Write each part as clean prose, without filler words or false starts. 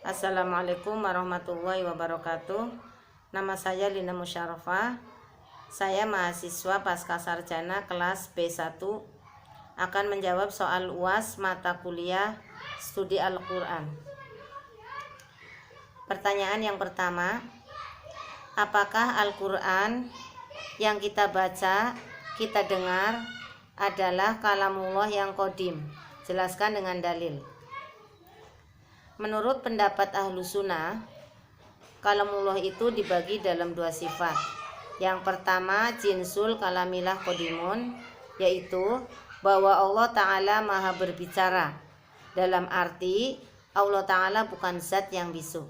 Assalamualaikum warahmatullahi wabarakatuh. Nama saya Lina Musyarafah. Saya mahasiswa Pascasarjana kelas B1 akan menjawab soal UAS mata kuliah studi Al-Quran. Pertanyaan yang pertama, apakah Al-Quran yang kita baca, kita dengar adalah kalamullah yang qadim? Jelaskan dengan dalil. Menurut pendapat ahlu sunnah, kalamullah itu dibagi dalam dua sifat. Yang pertama, jinsul kalamilah qadimun, yaitu bahwa Allah Ta'ala maha berbicara, dalam arti Allah Ta'ala bukan zat yang bisu.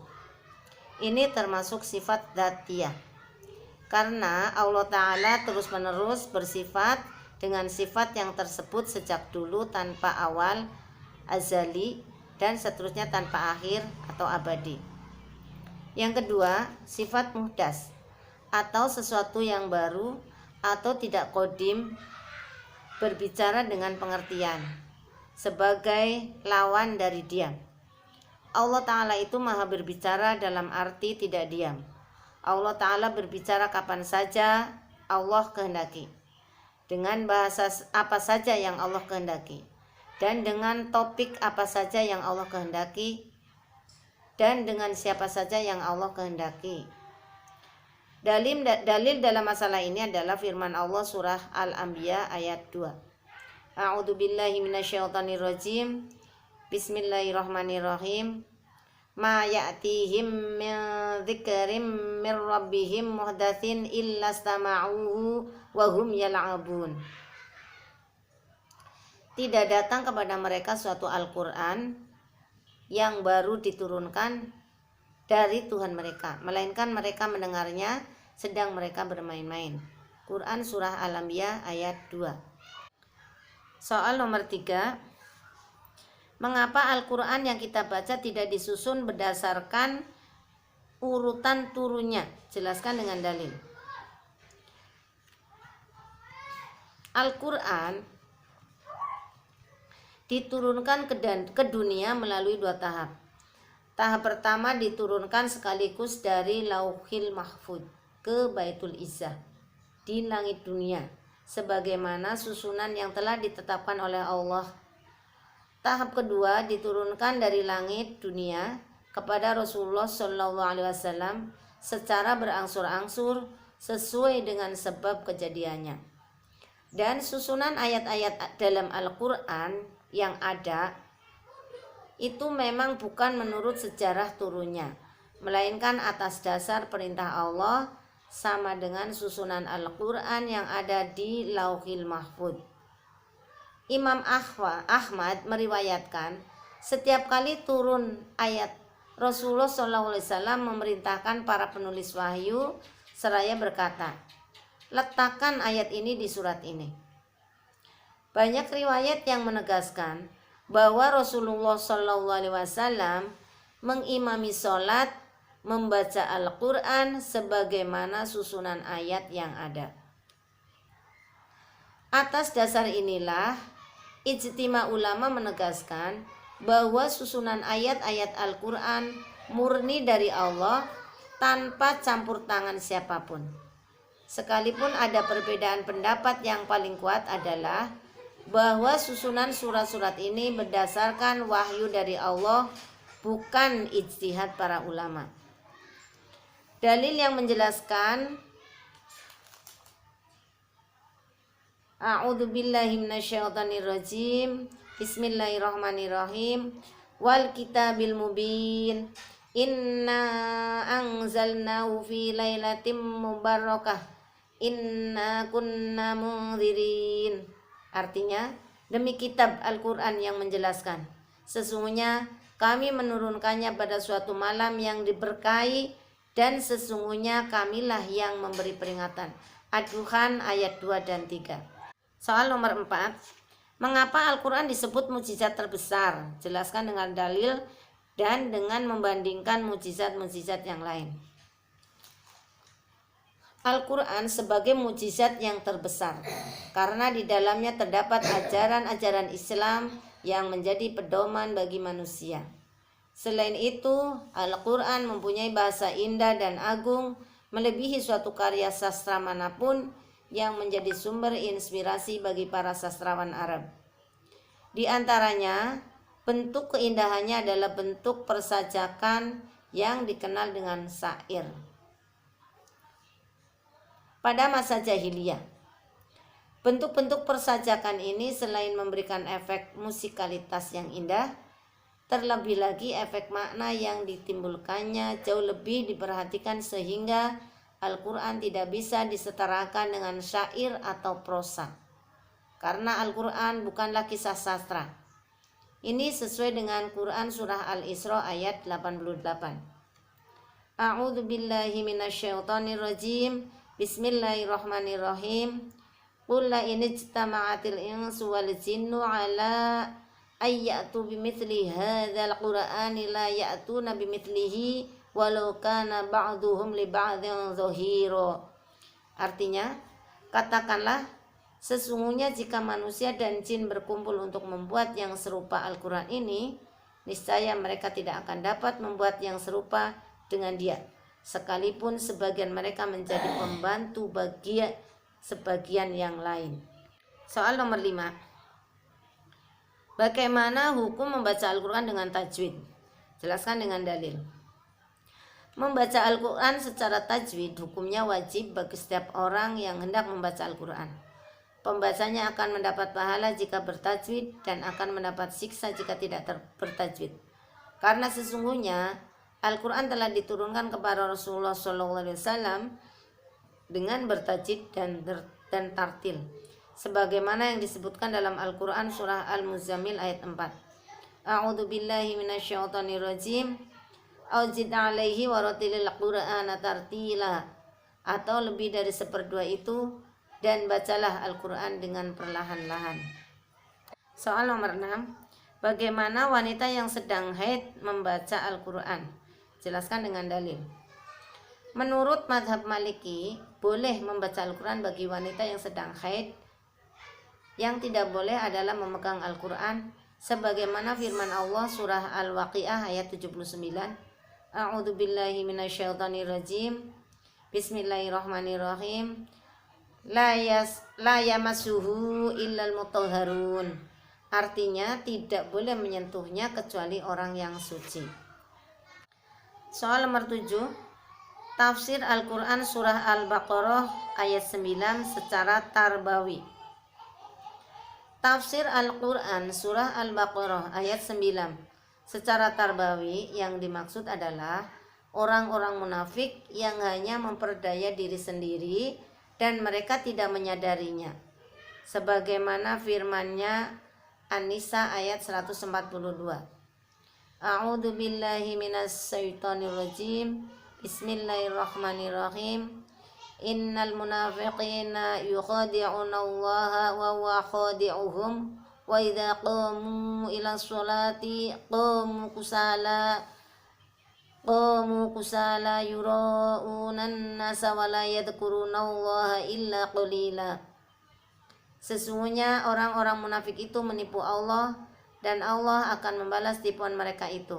Ini termasuk sifat dzatiyah, karena Allah Ta'ala terus menerus bersifat dengan sifat yang tersebut sejak dulu tanpa awal, azali, dan seterusnya tanpa akhir atau abadi. Yang kedua, sifat muhdas atau sesuatu yang baru atau tidak qadim, berbicara dengan pengertian sebagai lawan dari diam. Allah Ta'ala itu maha berbicara dalam arti tidak diam. Allah Ta'ala berbicara kapan saja Allah kehendaki, dengan bahasa apa saja yang Allah kehendaki, dan dengan topik apa saja yang Allah kehendaki, dan dengan siapa saja yang Allah kehendaki. Dalil dalam masalah ini adalah firman Allah surah Al-Anbiya ayat 2. A'udzu billahi minasyaitonir rajim. Bismillahirrahmanirrahim. Ma ya'tihim min dzikrin mir rabbihim muhdatsin illa istama'uhu wa hum yal'abun. Tidak datang kepada mereka suatu Al-Quran yang baru diturunkan dari Tuhan mereka, melainkan mereka mendengarnya sedang mereka bermain-main. Quran surah Al-Anbiya ayat 2. Soal nomor 3. Mengapa Al-Quran yang kita baca tidak disusun berdasarkan urutan turunnya? Jelaskan dengan dalil. Al-Quran diturunkan ke dunia melalui dua tahap. Tahap pertama diturunkan sekaligus dari Lauhil Mahfuz ke Baitul Izzah di langit dunia, sebagaimana susunan yang telah ditetapkan oleh Allah. Tahap kedua diturunkan dari langit dunia kepada Rasulullah SAW secara berangsur-angsur sesuai dengan sebab kejadiannya. Dan susunan ayat-ayat dalam Al-Quran yang ada itu memang bukan menurut sejarah turunnya, melainkan atas dasar perintah Allah, sama dengan susunan Al-Quran yang ada di Lauhil Mahfuz. Imam Ahmad meriwayatkan, setiap kali turun ayat, Rasulullah SAW memerintahkan para penulis wahyu seraya berkata, letakkan ayat ini di surat ini. Banyak riwayat yang menegaskan bahwa Rasulullah SAW mengimami sholat membaca Al-Quran sebagaimana susunan ayat yang ada. Atas dasar inilah ijtima ulama menegaskan bahwa susunan ayat-ayat Al-Quran murni dari Allah tanpa campur tangan siapapun. Sekalipun ada perbedaan pendapat, yang paling kuat adalah bahwa susunan surat-surat ini berdasarkan wahyu dari Allah, bukan ijtihad para ulama. Dalil yang menjelaskan, A'udzu billahi minasyaitonir rajim. Bismillahirrahmanirrahim. Wal kitabil mubin. Inna anzalnahu fi lailatin mubarakah. Inna kunna mundzirin. Artinya, demi kitab Al-Quran yang menjelaskan, sesungguhnya kami menurunkannya pada suatu malam yang diberkahi, dan sesungguhnya kamilah yang memberi peringatan. Ad-Dukhan ayat 2 dan 3. Soal nomor 4. Mengapa Al-Quran disebut mukjizat terbesar? Jelaskan dengan dalil dan dengan membandingkan mukjizat-mukjizat yang lain. Al-Quran sebagai mukjizat yang terbesar karena di dalamnya terdapat ajaran-ajaran Islam yang menjadi pedoman bagi manusia. Selain itu, Al-Quran mempunyai bahasa indah dan agung, melebihi suatu karya sastra manapun yang menjadi sumber inspirasi bagi para sastrawan Arab. Di antaranya, bentuk keindahannya adalah bentuk persajakan yang dikenal dengan syair. Pada masa jahiliyah, bentuk-bentuk persajakan ini selain memberikan efek musikalitas yang indah, terlebih lagi efek makna yang ditimbulkannya jauh lebih diperhatikan sehingga Al-Quran tidak bisa disetarakan dengan syair atau prosa. Karena Al-Quran bukanlah kisah sastra. Ini sesuai dengan Quran surah Al-Isra ayat 88. A'udzu billahi minasyaitonir rajim. Bismillahirrahmanirrahim. Qul la in ijtama'atil insu wal jinnu ala ayyatu bimithli hadzal qur'ani la ya'tuna bimithlihi walau kana ba'duhum li ba'dhin zahira. Artinya, katakanlah, sesungguhnya jika manusia dan jin berkumpul untuk membuat yang serupa Al-Quran ini, niscaya mereka tidak akan dapat membuat yang serupa dengan dia, sekalipun sebagian mereka menjadi pembantu bagi sebagian yang lain. Soal nomor 5. Bagaimana hukum membaca Al-Quran dengan tajwid? Jelaskan dengan dalil. Membaca Al-Quran secara tajwid hukumnya wajib bagi setiap orang yang hendak membaca Al-Quran. Pembacanya akan mendapat pahala jika bertajwid dan akan mendapat siksa jika tidak bertajwid. Karena sesungguhnya Al-Quran telah diturunkan kepada Rasulullah SAW dengan bertajwid dan tartil, sebagaimana yang disebutkan dalam Al-Quran surah Al-Muzammil ayat 4. A'udzu billahi minasyaitonir rajim. Auzid 'alaihi waratilil Qur'ana tartila. Atau lebih dari seperdua itu, dan bacalah Al-Quran dengan perlahan-lahan. Soal nomor 6. Bagaimana wanita yang sedang haid membaca Al-Quran? Jelaskan dengan dalil. Menurut mazhab Maliki, boleh membaca Al-Quran bagi wanita yang sedang haid. Yang tidak boleh adalah memegang Al-Quran, sebagaimana firman Allah surah Al-Waqiah ayat 79. A'udzu billahi minasyaitonir rajim. Bismillahirrahmanirrahim. La yamassuhu illal mutahharun. Artinya tidak boleh menyentuhnya kecuali orang yang suci. Soal nomor 7. Tafsir Al-Quran surah Al-Baqarah ayat 9 secara tarbawi. Tafsir Al-Quran surah Al-Baqarah ayat 9 secara tarbawi yang dimaksud adalah orang-orang munafik yang hanya memperdaya diri sendiri dan mereka tidak menyadarinya, sebagaimana firman-Nya An-Nisa ayat 142. A'udzu billahi minasyaitonir rajim. Bismillahirrahmanirrahim. Innal munafiqina yukhadi'una Allah wa huwa khadi'uhum wa idza qamu ila sholati qamu kusala yura'unan nasa wa la yadhkuruna Allah illa qalila. Sesungguhnya orang-orang munafik itu menipu Allah dan Allah akan membalas tipuan mereka itu.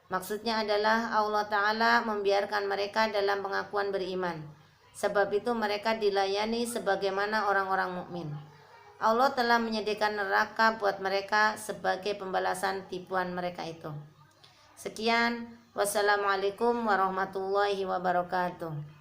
Maksudnya adalah Allah Ta'ala membiarkan mereka dalam pengakuan beriman. Sebab itu mereka dilayani sebagaimana orang-orang mukmin. Allah telah menyediakan neraka buat mereka sebagai pembalasan tipuan mereka itu. Sekian, wassalamualaikum warahmatullahi wabarakatuh.